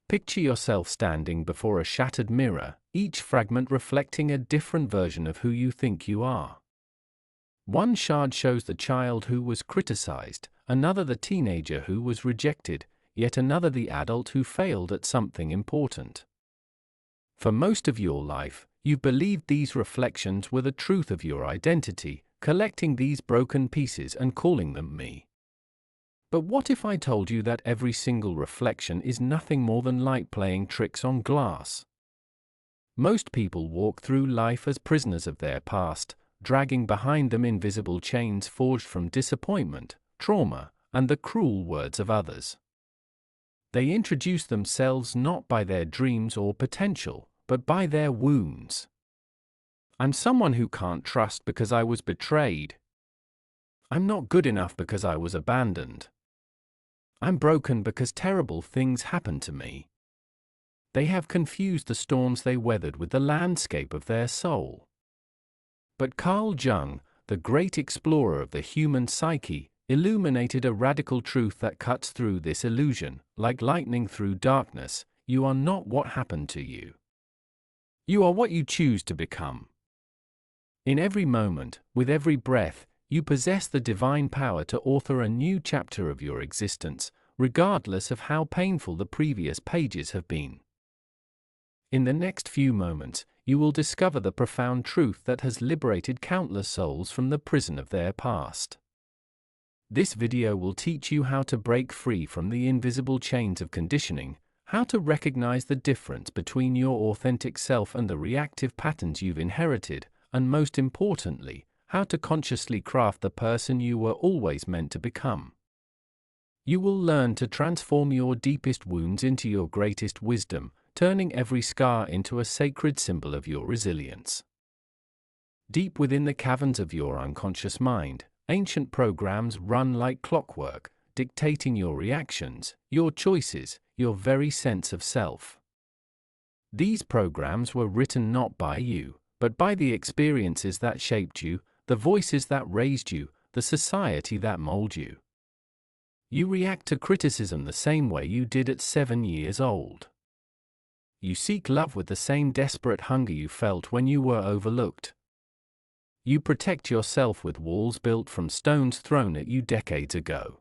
Picture yourself standing before a shattered mirror, each fragment reflecting a different version of who you think you are. One shard shows the child who was criticized, another the teenager who was rejected, yet another the adult who failed at something important. For most of your life, you believed these reflections were the truth of your identity, collecting these broken pieces and calling them me. But what if I told you that every single reflection is nothing more than light playing tricks on glass? Most people walk through life as prisoners of their past, dragging behind them invisible chains forged from disappointment, trauma, and the cruel words of others. They introduce themselves not by their dreams or potential, but by their wounds. I'm someone who can't trust because I was betrayed. I'm not good enough because I was abandoned. I'm broken because terrible things happened to me. They have confused the storms they weathered with the landscape of their soul. But Carl Jung, the great explorer of the human psyche, illuminated a radical truth that cuts through this illusion. Like lightning through darkness, you are not what happened to you. You are what you choose to become. In every moment, with every breath, you possess the divine power to author a new chapter of your existence, regardless of how painful the previous pages have been. In the next few moments, you will discover the profound truth that has liberated countless souls from the prison of their past. This video will teach you how to break free from the invisible chains of conditioning, how to recognize the difference between your authentic self and the reactive patterns you've inherited, and most importantly, how to consciously craft the person you were always meant to become. You will learn to transform your deepest wounds into your greatest wisdom, turning every scar into a sacred symbol of your resilience. Deep within the caverns of your unconscious mind, ancient programs run like clockwork, dictating your reactions, your choices, your very sense of self. These programs were written not by you, but by the experiences that shaped you, the voices that raised you, the society that molded you. You react to criticism the same way you did at 7 years old. You seek love with the same desperate hunger you felt when you were overlooked. You protect yourself with walls built from stones thrown at you decades ago.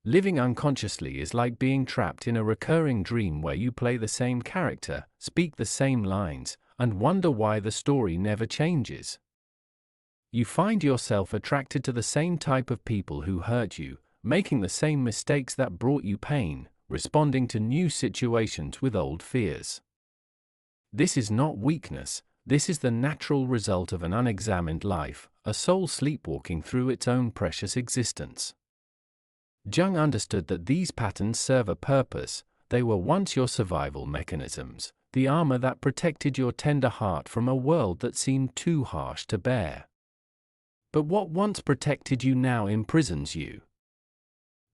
Living unconsciously is like being trapped in a recurring dream where you play the same character, speak the same lines, and wonder why the story never changes. You find yourself attracted to the same type of people who hurt you, making the same mistakes that brought you pain, responding to new situations with old fears. This is not weakness, this is the natural result of an unexamined life, a soul sleepwalking through its own precious existence. Jung understood that these patterns serve a purpose. They were once your survival mechanisms, the armor that protected your tender heart from a world that seemed too harsh to bear. But what once protected you now imprisons you.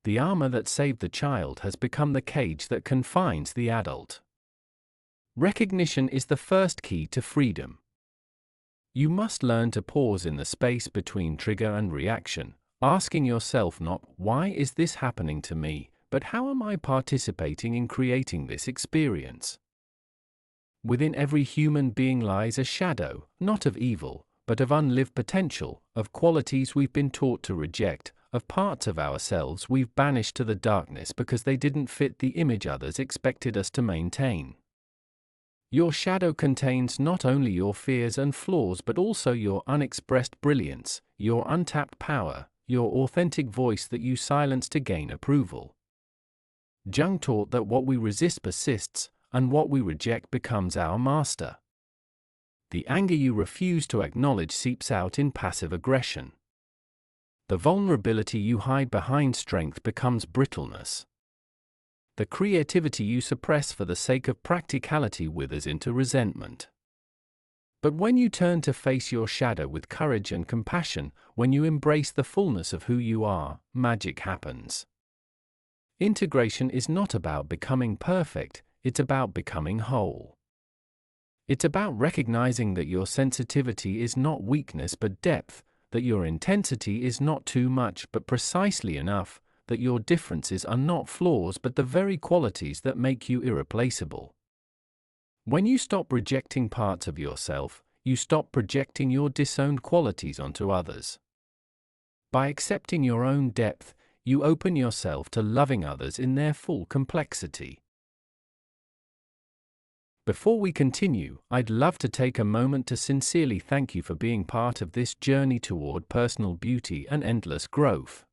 The armor that saved the child has become the cage that confines the adult. Recognition is the first key to freedom. You must learn to pause in the space between trigger and reaction, asking yourself not, why is this happening to me, but how am I participating in creating this experience? Within every human being lies a shadow, not of evil, but of unlived potential, of qualities we've been taught to reject, of parts of ourselves we've banished to the darkness because they didn't fit the image others expected us to maintain. Your shadow contains not only your fears and flaws but also your unexpressed brilliance, your untapped power, your authentic voice that you silence to gain approval. Jung taught that what we resist persists, and what we reject becomes our master. The anger you refuse to acknowledge seeps out in passive aggression. The vulnerability you hide behind strength becomes brittleness. The creativity you suppress for the sake of practicality withers into resentment. But when you turn to face your shadow with courage and compassion, when you embrace the fullness of who you are, magic happens. Integration is not about becoming perfect, it's about becoming whole. It's about recognizing that your sensitivity is not weakness but depth, that your intensity is not too much but precisely enough, that your differences are not flaws but the very qualities that make you irreplaceable. When you stop rejecting parts of yourself, you stop projecting your disowned qualities onto others. By accepting your own depth, you open yourself to loving others in their full complexity. Before we continue, I'd love to take a moment to sincerely thank you for being part of this journey toward personal beauty and endless growth.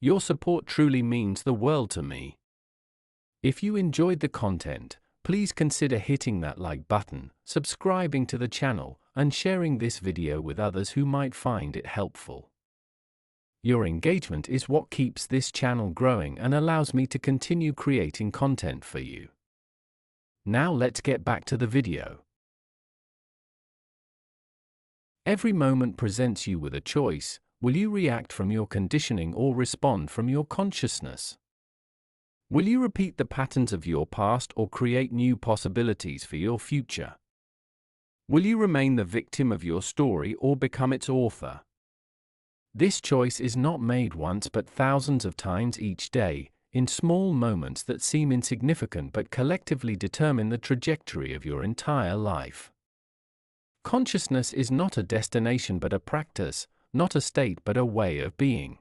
Your support truly means the world to me. If you enjoyed the content, please consider hitting that like button, subscribing to the channel, and sharing this video with others who might find it helpful. Your engagement is what keeps this channel growing and allows me to continue creating content for you. Now let's get back to the video. Every moment presents you with a choice. Will you react from your conditioning or respond from your consciousness? Will you repeat the patterns of your past or create new possibilities for your future? Will you remain the victim of your story or become its author? This choice is not made once but thousands of times each day, in small moments that seem insignificant but collectively determine the trajectory of your entire life. Consciousness is not a destination but a practice, not a state but a way of being.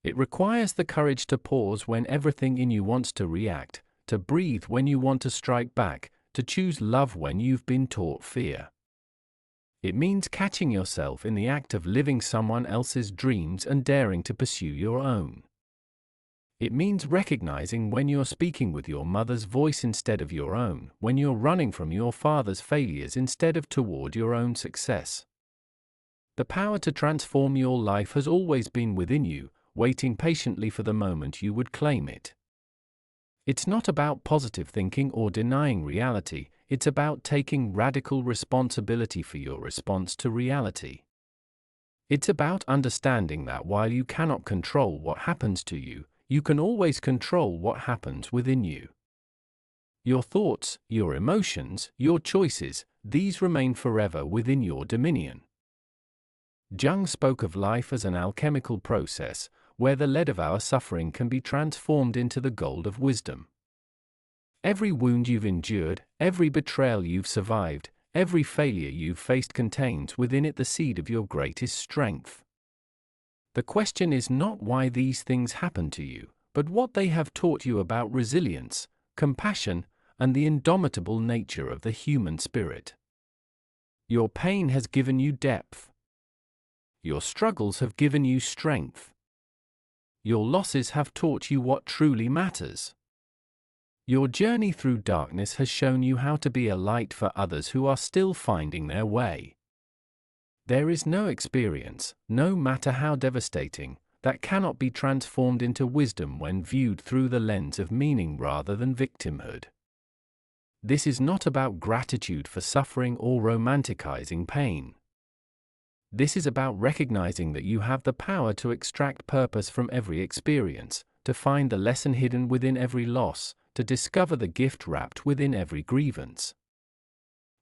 It requires the courage to pause when everything in you wants to react, to breathe when you want to strike back, to choose love when you've been taught fear. It means catching yourself in the act of living someone else's dreams and daring to pursue your own. It means recognizing when you're speaking with your mother's voice instead of your own, when you're running from your father's failures instead of toward your own success. The power to transform your life has always been within you, waiting patiently for the moment you would claim it. It's not about positive thinking or denying reality, it's about taking radical responsibility for your response to reality. It's about understanding that while you cannot control what happens to you, you can always control what happens within you. Your thoughts, your emotions, your choices, these remain forever within your dominion. Jung spoke of life as an alchemical process, where the lead of our suffering can be transformed into the gold of wisdom. Every wound you've endured, every betrayal you've survived, every failure you've faced contains within it the seed of your greatest strength. The question is not why these things happen to you, but what they have taught you about resilience, compassion, and the indomitable nature of the human spirit. Your pain has given you depth. Your struggles have given you strength. Your losses have taught you what truly matters. Your journey through darkness has shown you how to be a light for others who are still finding their way. There is no experience, no matter how devastating, that cannot be transformed into wisdom when viewed through the lens of meaning rather than victimhood. This is not about gratitude for suffering or romanticizing pain. This is about recognizing that you have the power to extract purpose from every experience, to find the lesson hidden within every loss, to discover the gift wrapped within every grievance.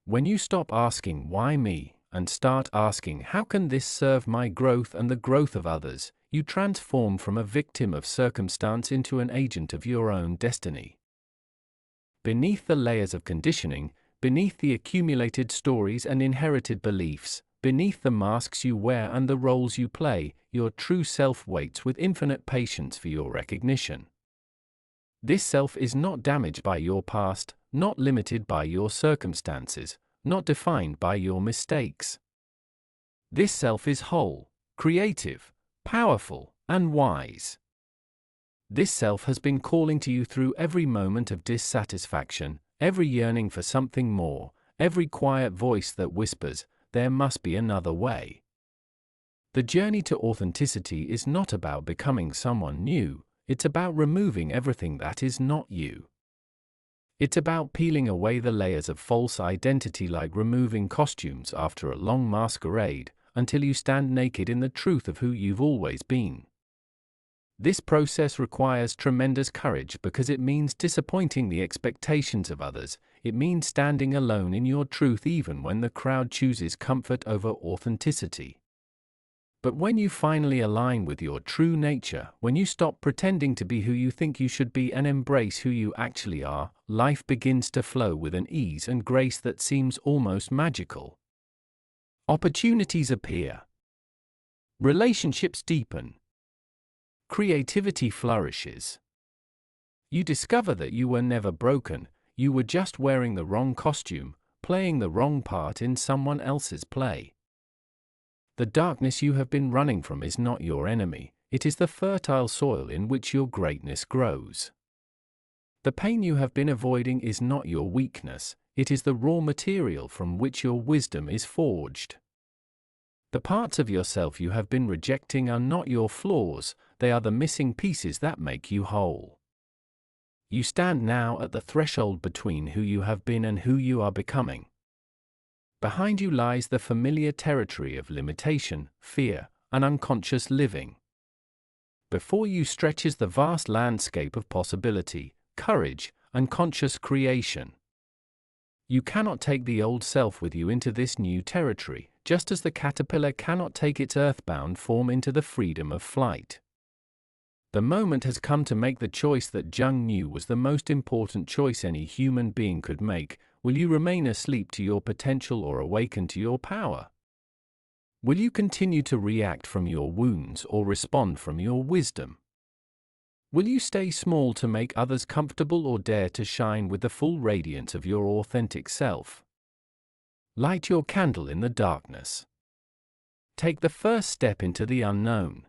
When you stop asking, "Why me?" and start asking, "How can this serve my growth and the growth of others?" you transform from a victim of circumstance into an agent of your own destiny. Beneath the layers of conditioning, beneath the accumulated stories and inherited beliefs, beneath the masks you wear and the roles you play, your true self waits with infinite patience for your recognition. This self is not damaged by your past, not limited by your circumstances, not defined by your mistakes. This self is whole, creative, powerful, and wise. This self has been calling to you through every moment of dissatisfaction, every yearning for something more, every quiet voice that whispers, "There must be another way." The journey to authenticity is not about becoming someone new, it's about removing everything that is not you. It's about peeling away the layers of false identity like removing costumes after a long masquerade, until you stand naked in the truth of who you've always been. This process requires tremendous courage because it means disappointing the expectations of others, it means standing alone in your truth even when the crowd chooses comfort over authenticity. But when you finally align with your true nature, when you stop pretending to be who you think you should be and embrace who you actually are, life begins to flow with an ease and grace that seems almost magical. Opportunities appear. Relationships deepen. Creativity flourishes. You discover that you were never broken, you were just wearing the wrong costume, playing the wrong part in someone else's play. The darkness you have been running from is not your enemy, it is the fertile soil in which your greatness grows. The pain you have been avoiding is not your weakness, it is the raw material from which your wisdom is forged. The parts of yourself you have been rejecting are not your flaws, they are the missing pieces that make you whole. You stand now at the threshold between who you have been and who you are becoming. Behind you lies the familiar territory of limitation, fear, and unconscious living. Before you stretches the vast landscape of possibility, courage, and conscious creation. You cannot take the old self with you into this new territory, just as the caterpillar cannot take its earthbound form into the freedom of flight. The moment has come to make the choice that Jung knew was the most important choice any human being could make. Will you remain asleep to your potential or awaken to your power? Will you continue to react from your wounds or respond from your wisdom? Will you stay small to make others comfortable or dare to shine with the full radiance of your authentic self? Light your candle in the darkness. Take the first step into the unknown.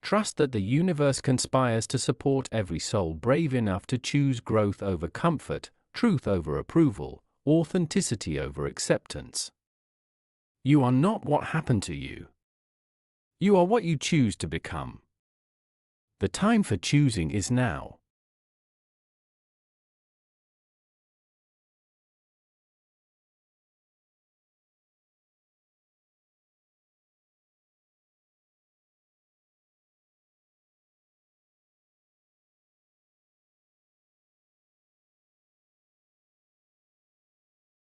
Trust that the universe conspires to support every soul brave enough to choose growth over comfort, truth over approval, authenticity over acceptance. You are not what happened to you. You are what you choose to become. The time for choosing is now.